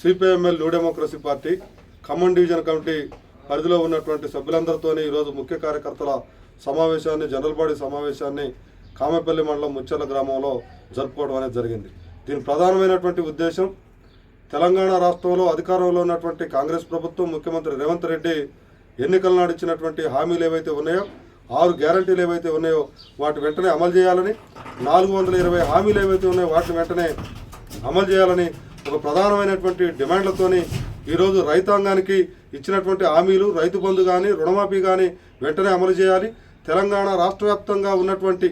CPML new democracy party Khammam division committee పరిధిలో ఉన్నటువంటి సభ్యులందరితోని ఈరోజు ముఖ్య కార్యకర్తల సమావేశాన్ని, జనరల్ బాడీ సమావేశాన్ని కామెపల్లి మండలం ముచ్చెర్ల గ్రామంలో జరుపుకోవడం అనేది జరిగింది. దీని ప్రధానమైనటువంటి ఉద్దేశం, తెలంగాణ రాష్ట్రంలో అధికారంలో ఉన్నటువంటి కాంగ్రెస్ ప్రభుత్వం, ముఖ్యమంత్రి రేవంత్ రెడ్డి ఎన్నికల నాడు ఇచ్చినటువంటి హామీలు ఏవైతే ఉన్నాయో, 6 గ్యారంటీలు ఏవైతే ఉన్నాయో వాటి వెంటనే అమలు చేయాలని, 420 హామీలు ఏవైతే ఉన్నాయో వాటిని వెంటనే అమలు చేయాలని ఒక ప్రధానమైనటువంటి డిమాండ్లతోని ఈరోజు రైతాంగానికి ఇచ్చినటువంటి హామీలు, రైతు బంధు కానీ, రుణమాఫీ కానీ వెంటనే అమలు చేయాలి. తెలంగాణ రాష్ట్ర వ్యాప్తంగా ఉన్నటువంటి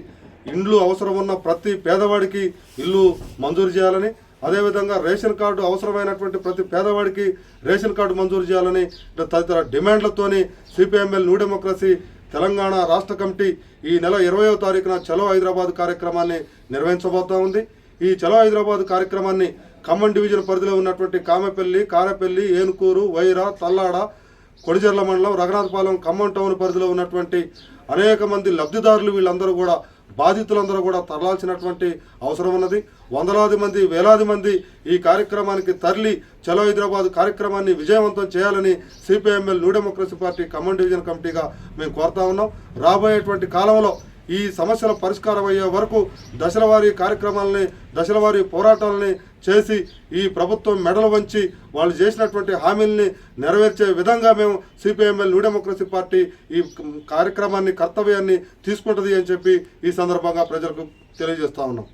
ఇండ్లు అవసరం ఉన్న ప్రతి పేదవాడికి ఇల్లు మంజూరు చేయాలని, అదేవిధంగా రేషన్ కార్డు అవసరమైనటువంటి ప్రతి పేదవాడికి రేషన్ కార్డు మంజూరు చేయాలని తదితర డిమాండ్లతోని సిపిఎంఎల్ న్యూ డెమోక్రసీ తెలంగాణ రాష్ట్ర కమిటీ ఈ నెల 20వ తారీఖున చలో హైదరాబాద్ కార్యక్రమాన్ని నిర్వహించబోతా ఉంది. ఈ చలో హైదరాబాద్ కార్యక్రమాన్ని ఖమ్మం డివిజన్ పరిధిలో ఉన్నటువంటి కామెపల్లి, కారపల్లి, ఏనుకూరు, వైరా, తల్లాడ, కొడిజర్ల మండలం, రఘునాథపాలెం, ఖమ్మం టౌన్ పరిధిలో ఉన్నటువంటి అనేక మంది లబ్ధిదారులు, వీళ్ళందరూ కూడా బాధితులందరూ కూడా తరలాల్సినటువంటి అవసరం ఉన్నది. వందలాది మంది, వేలాది మంది ఈ కార్యక్రమానికి తరలి చలో హైదరాబాద్ కార్యక్రమాన్ని విజయవంతం చేయాలని CPIML new democracy party Khammam division కమిటీగా మేము కోరుతా ఉన్నాం. రాబోయేటువంటి కాలంలో ఈ సమస్యల పరిష్కారం అయ్యే వరకు దశలవారీ కార్యక్రమాలని, దశలవారీ పోరాటాలని చేసి ఈ ప్రభుత్వం మెడలు వంచి వాళ్ళు చేసినటువంటి హామీల్ని నెరవేర్చే విధంగా మేము సిపిఎంఎల్ న్యూ డెమోక్రసీ పార్టీ ఈ కార్యక్రమాన్ని, కర్తవ్యాన్ని తీసుకుంటుంది అని చెప్పి ఈ సందర్భంగా ప్రజలకు తెలియజేస్తా ఉన్నాం.